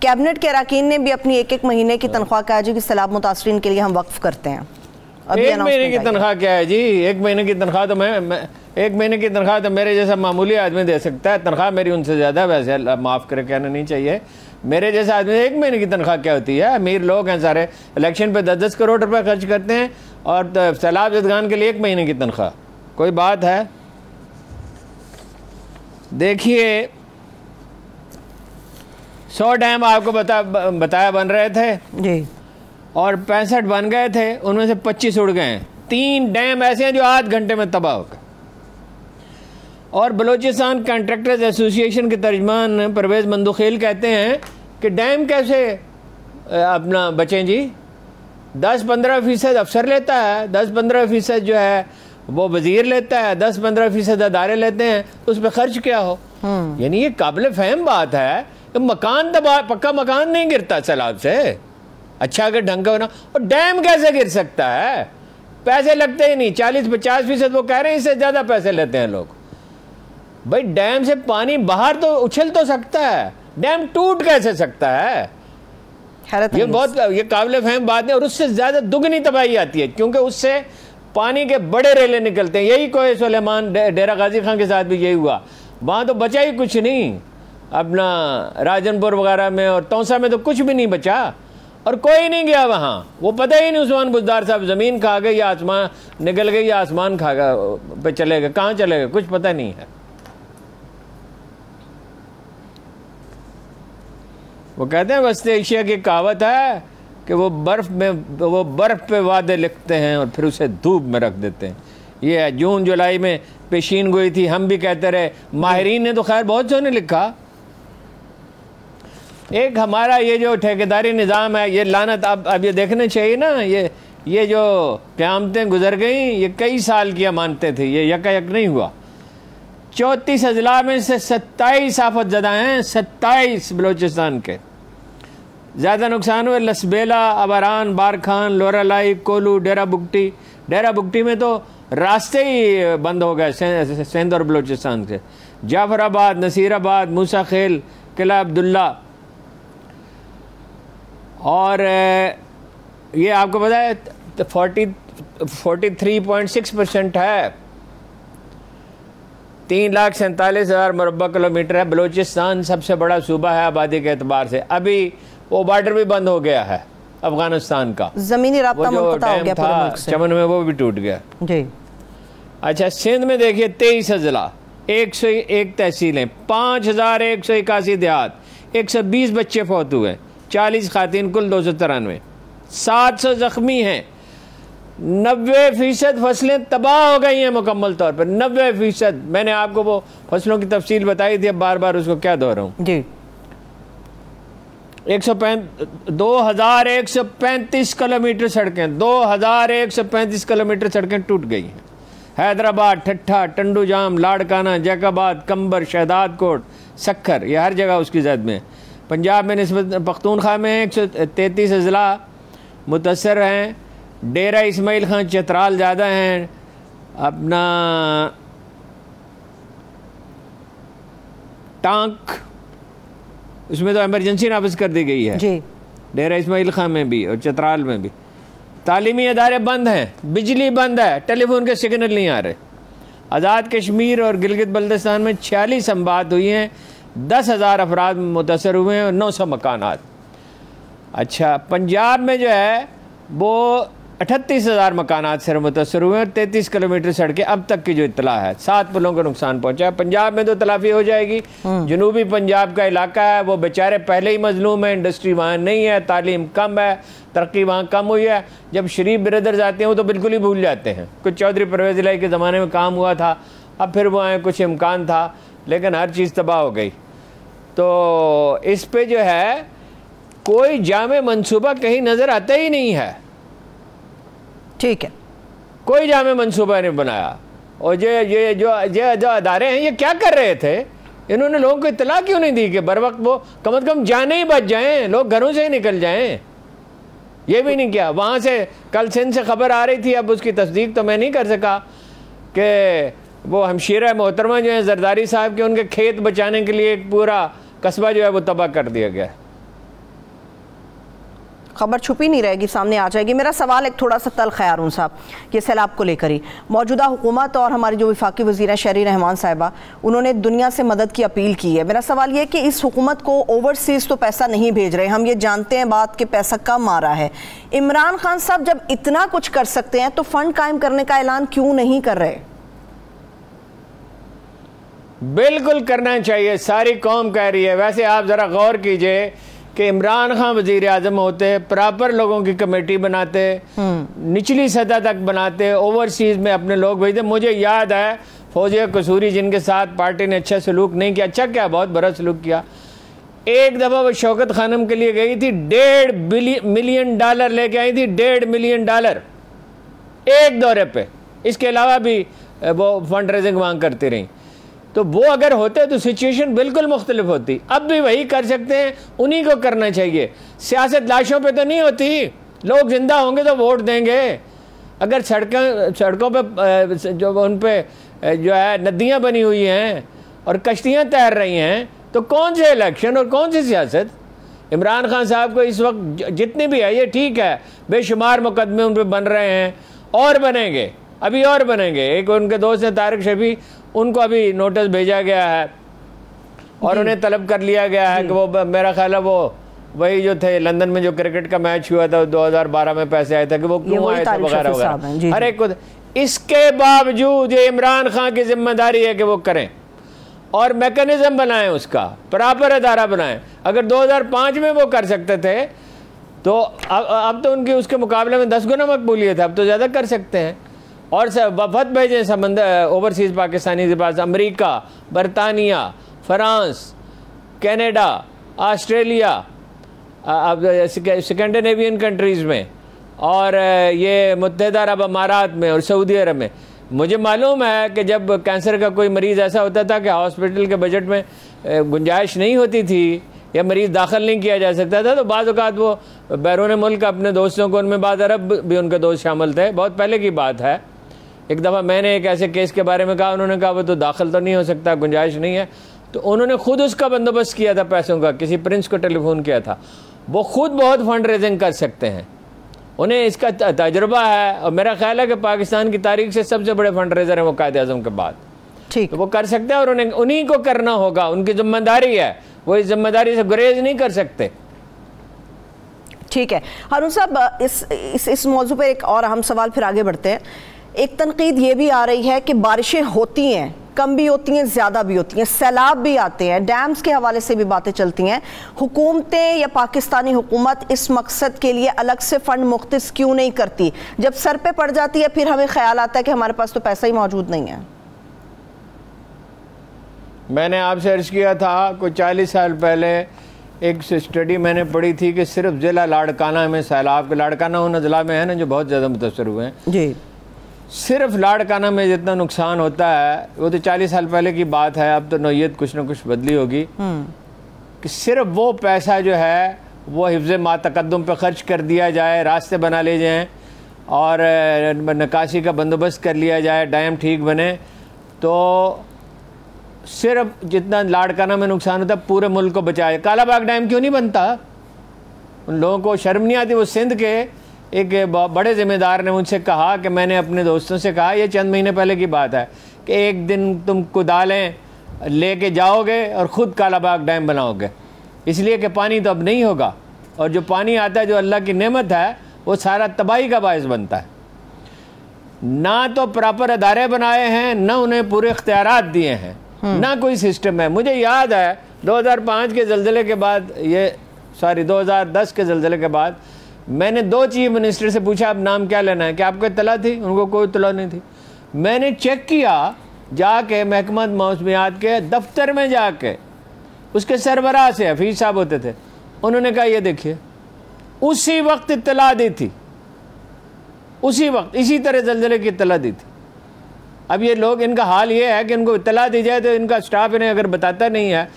Cabinet के अरकान ने भी अपनी एक महीने की तनख्वाह कहा जी कि सैलाब मुतासरीन के लिए हम वक्फ करते हैं। एक महीने की तनख्वाह क्या है जी? एक महीने की तनख्वाह तो मैं एक महीने की तनख्वाह तो मेरे जैसा मामूली आदमी दे सकता है। तनख्वाह मेरी उनसे ज़्यादा, वैसे माफ़ करे कहना नहीं चाहिए। मेरे जैसा आदमी एक महीने की तनख्वाह क्या होती है? अमीर लोग हैं सारे, इलेक्शन पे 10-10 करोड़ रुपए खर्च करते हैं और सैलाब जदगान के लिए एक महीने की तनख्वाह कोई बात है? देखिए 100 डैम आपको बताया बन रहे थे जी, और 65 बन गए थे, उनमें से 25 उड़ गए हैं। 3 डैम ऐसे हैं जो आध घंटे में तबाह हो गए। और बलूचिस्तान कॉन्ट्रैक्टर्स एसोसिएशन के तर्जमान परवेज़ मंदुखेल कहते हैं कि डैम कैसे अपना बचें जी? 10-15% अफसर लेता है, 10-15% जो है वो वजीर लेता है, 10-15% अदारे लेते हैं, तो उस पर खर्च क्या हो? यानी ये काबिल फहम बात है कि मकान तबाह, पक्का मकान नहीं गिरता सैलाब से, अच्छा अगर ढंग का होना। और डैम कैसे गिर सकता है? पैसे लगते ही नहीं, 40-50% वो कह रहे हैं, इससे ज़्यादा पैसे लेते हैं लोग। भाई डैम से पानी बाहर तो उछल तो सकता है, डैम टूट कैसे सकता है? ये बहुत ये काबिल फहम बात है। और उससे ज़्यादा दुगनी तबाही आती है, क्योंकि उससे पानी के बड़े रेले निकलते हैं। यही कोई सुलेमान डेरा गाजी खान के साथ भी यही हुआ। वहाँ तो बचा ही कुछ नहीं, अपना राजनपुर वगैरह में और तौसा में तो कुछ भी नहीं बचा, और कोई नहीं गया वहाँ। वो पता ही नहीं उस्मान बुज़दार साहब ज़मीन खा गए या आसमान निकल गई या आसमान खा गए पे चले गए, कहाँ चले गए कुछ पता नहीं है। वो कहते हैं वस्ते एशिया की कहावत है कि वो बर्फ़ पे वादे लिखते हैं और फिर उसे धूप में रख देते हैं। ये है, जून जुलाई में पेशीन गोई थी, हम भी कहते रहे, माहिरीन ने तो खैर बहुत से ने लिखा। एक हमारा ये जो ठेकेदारी निज़ाम है, ये लानत अब ये देखना चाहिए ना, ये जो क़यामतें गुजर गई, ये कई साल की अमानतें थी, ये यकायक नहीं हुआ। 34 अजला में से 27 आफत ज़दा हैं, 27 बलूचिस्तान के। ज़्यादा नुकसान हुए लसबेला, अबरान, बारखान, लोरालाई, कोलू, डेरा बुगटी में तो रास्ते ही बंद हो गए सिंध और बलूचिस्तान से। जाफराबाद, नसीराबाद, मूसा खेल, किला अब्दुल्ला, और ये आपको पता है 43.6% है। 3,47,000 मुरब्बा किलोमीटर है। बलूचिस्तान सबसे बड़ा सूबा है आबादी के एतबार से। अभी वो बॉर्डर भी बंद हो गया है अफगानिस्तान का, जमीनी राब्ता मुनक़ता हो गया पूरे मुल्क से। चमन में वो भी टूट गया जी। अच्छा, सिंध में देखिए 23 अजला, 101 तहसीलें, 5,181 देहात, 120 बच्चे फौत हुए, 40 खातीन, कुल 293, 700 जख्मी हैं, 90% फसलें तबाह हो गई हैं मुकम्मल तौर पर, 90%। मैंने आपको वो फसलों की तफसील बताई थी, अब बार बार उसको क्या दोहराऊं जी। 2,135 किलोमीटर सड़कें, 2,135 किलोमीटर सड़कें टूट गई हैं। हैदराबाद, ठट्ठा, टंडूजाम, लाड़काना, जैकाबाद, कंबर, शहदाद कोट, सक्खर, ये हर जगह उसकी जद में। पंजाब में निस्बत पख्तूनख्वा में 133 अजला मुतासर हैं। डेरा इस्माइल खान चतराल ज़्यादा हैं। अपना टांक, उसमें तो एमरजेंसी नाफिज कर दी गई है जी, डेरा इस्माइल खान में भी और चतराल में भी। तालीमी अदारे बंद हैं, बिजली बंद है, टेलीफोन के सिग्नल नहीं आ रहे। आज़ाद कश्मीर और गिलगित बल्तिस्तान में 46 अमवात हुई हैं, 10,000 अफराद मुतासर हुए हैं और 900 मकानात। अच्छा, पंजाब में जो है वो 38,000 मकानात से मुतासर हुए हैं और 33 किलोमीटर सड़कें अब तक की जो इत्तला है, 7 पुलों को नुकसान पहुंचा है। पंजाब में तो तलाफी हो जाएगी। जनूबी पंजाब का इलाका है, वो बेचारे पहले ही मजलूम है, इंडस्ट्री वहाँ नहीं है, तालीम कम है, तरक्की वहाँ कम हुई है। जब शरीफ ब्रदर्स आते हैं वो तो बिल्कुल ही भूल जाते हैं। कुछ चौधरी परवेज़ इलाही के ज़माने में काम हुआ था, अब फिर वो आए, कुछ इम्कान था, लेकिन हर चीज़ तबाह हो गई। तो इस पे जो है कोई जामे मंसूबा कहीं नज़र आता ही नहीं है। ठीक है, कोई जामे मंसूबा नहीं बनाया। और ये जो अदारे हैं ये क्या कर रहे थे? इन्होंने लोगों को इत्तला क्यों नहीं दी कि बर वक्त वो कम से कम जाने ही बच जाएं, लोग घरों से ही निकल जाएं? ये भी नहीं किया। वहाँ से कल सिंध से खबर आ रही थी, अब उसकी तस्दीक तो मैं नहीं कर सका, कि वो हमशीरा मोहतरमा जो है जरदारी साहब के, उनके खेत बचाने के लिए एक पूरा कस्बा जो है वो तबाह कर दिया गया। खबर छुपी नहीं रहेगी, सामने आ जाएगी। मेरा सवाल एक थोड़ा सा तल्ख है हारून साहब, ये सैलाब को लेकर ही। मौजूदा हुकूमत और हमारी जो वफाकी वज़ीर हैं शहरी रहमान साहिबा, उन्होंने दुनिया से मदद की अपील की है। मेरा सवाल ये कि इस हुकूमत को ओवरसीज़ तो पैसा नहीं भेज रहे, हम ये जानते हैं बात कि पैसा कम आ रहा है। इमरान खान साहब जब इतना कुछ कर सकते हैं तो फंड कायम करने का ऐलान क्यों नहीं कर रहे? बिल्कुल करना चाहिए, सारी कौम कह रही है। वैसे आप ज़रा गौर कीजिए कि इमरान खान वजीर आज़म होते, प्रॉपर लोगों की कमेटी बनाते, निचली सतह तक बनाते, ओवरसीज़ में अपने लोग भेजते। मुझे याद है फौजिया कसूरी जिनके साथ पार्टी ने अच्छा सलूक नहीं किया, अच्छा क्या बहुत बुरा सलूक किया। एक दफ़ा वो शौकत खानम के लिए गई थी, $1.5 मिलियन लेके आई थी, $1.5 मिलियन एक दौरे पे। इसके अलावा भी वो फंड रेजिंग मांग करती रही। तो वो अगर होते तो सिचुएशन बिल्कुल मुख्तलिफ होती। अब भी वही कर सकते हैं, उन्हीं को करना चाहिए। सियासत लाशों पे तो नहीं होती, लोग जिंदा होंगे तो वोट देंगे। अगर सड़कों पे जो उन पे जो है नदियां बनी हुई हैं और कश्तियां तैर रही हैं, तो कौन से इलेक्शन और कौन सी सियासत? इमरान खान साहब को इस वक्त जितनी भी है, ये ठीक है, बेशुमार मुकदमे उन पर बन रहे हैं और बनेंगे, अभी और बनेंगे। एक उनके दोस्त हैं तारिक शफी, उनको अभी नोटिस भेजा गया है और उन्हें तलब कर लिया गया है कि वो, मेरा ख्याल है वो वही जो थे लंदन में जो क्रिकेट का मैच हुआ था 2012 में पैसे आए थे कि वो क्यों आए थे वगैरह वगैरह, हर एक को। इसके बावजूद ये इमरान खान की जिम्मेदारी है कि वो करें और मैकेनिज्म बनाएं, उसका प्रॉपर अदारा बनाएं। अगर 2005 में वो कर सकते थे तो अब तो उनके उसके मुकाबले में 10 गुना मकबूलियत है, अब तो ज़्यादा कर सकते हैं। और वफद भेजें समंदर ओवरसीज़ पाकिस्तानी के पास, अमेरिका, बरतानिया, France, Canada, Australia, Scandinavian countries में, और ये मुत्तहिदा अरब अमारात में और सऊदी अरब में। मुझे मालूम है कि जब कैंसर का कोई मरीज़ ऐसा होता था कि हॉस्पिटल के बजट में गुंजाइश नहीं होती थी या मरीज़ दाखिल नहीं किया जा सकता था, तो बाज़ औक़ात वो बैरून मुल्क अपने दोस्तों को, उनमें बाद अरब भी उनके दोस्त शामिल थे, बहुत पहले की बात है। एक दफ़ा मैंने एक ऐसे केस के बारे में कहा, उन्होंने कहा वो तो दाखिल तो नहीं हो सकता, गुंजाइश नहीं है, तो उन्होंने खुद उसका बंदोबस्त किया था पैसों का, किसी प्रिंस को टेलीफोन किया था। वो खुद बहुत फंड रेजिंग कर सकते हैं, उन्हें इसका तजुर्बा है, और मेरा ख्याल है कि पाकिस्तान की तारीख से सबसे बड़े फंड रेजर हैं वो कायद आज़म के बाद। ठीक, तो वो कर सकते हैं और उन्हीं को करना होगा, उनकी जिम्मेदारी है, वो इस जिम्मेदारी से गुरेज नहीं कर सकते। ठीक है हारून साहब, इस मौजू पर एक और अहम सवाल फिर आगे बढ़ते हैं। एक तनकीद ये भी आ रही है कि बारिशें होती हैं, कम भी होती हैं, ज़्यादा भी होती हैं, सैलाब भी आते हैं, डैम्स के हवाले से भी बातें चलती हैं। हुकूमतें या पाकिस्तानी हुकूमत इस मकसद के लिए अलग से फ़ंड मुख्तस क्यों नहीं करती? जब सर पे पड़ जाती है फिर हमें ख्याल आता है कि हमारे पास तो पैसा ही मौजूद नहीं है। मैंने आपसे अर्ज़ किया था कोई 40 साल पहले एक स्टडी मैंने पढ़ी थी कि सिर्फ ज़िला लाड़काना में सैलाब के, लाड़काना उन ज़िला में है ना जो बहुत ज़्यादा मुतासर हुए हैं जी, सिर्फ लाड़काना में जितना नुकसान होता है, वो तो 40 साल पहले की बात है, अब तो नौयत कुछ ना कुछ बदली होगी, कि सिर्फ वो पैसा जो है वो हिफ्ज़ मातक़द्दुम पे ख़र्च कर दिया जाए, रास्ते बना लिए जाएँ और निकासी का बंदोबस्त कर लिया जाए, डैम ठीक बने, तो सिर्फ जितना लाड़काना में नुकसान होता है पूरे मुल्क को बचाए। कालाबाग डैम क्यों नहीं बनता? उन लोगों को शर्म नहीं आती? वो सिंध के एक बड़े ज़िम्मेदार ने मुझसे कहा कि मैंने अपने दोस्तों से कहा, ये चंद महीने पहले की बात है, कि एक दिन तुम कुदालें लेके जाओगे और ख़ुद कालाबाग डैम बनाओगे, इसलिए कि पानी तो अब नहीं होगा, और जो पानी आता है जो अल्लाह की नेमत है वो सारा तबाही का बायस बनता है। ना तो प्रॉपर अदारे बनाए हैं, ना उन्हें पूरे इख्तियारात दिए हैं, ना कोई सिस्टम है। मुझे याद है 2005 के ज़लज़ले के बाद, 2010 के ज़लज़ले के बाद मैंने 2 चीफ मिनिस्टर से पूछा अब नाम क्या लेना है, कि आपको इत्तला थी? उनको कोई इत्तला नहीं थी। मैंने चेक किया जाके महकमा मौसमियात के दफ्तर में जाके, उसके सरबराह से हफीज साहब होते थे, उन्होंने कहा ये देखिए, उसी वक्त इत्तला दी थी, उसी वक्त इसी तरह ज़लज़ले की इत्तला दी थी। अब ये लोग, इनका हाल ये है कि इनको इत्तला दी जाए तो इनका स्टाफ इन्हें अगर बताता नहीं है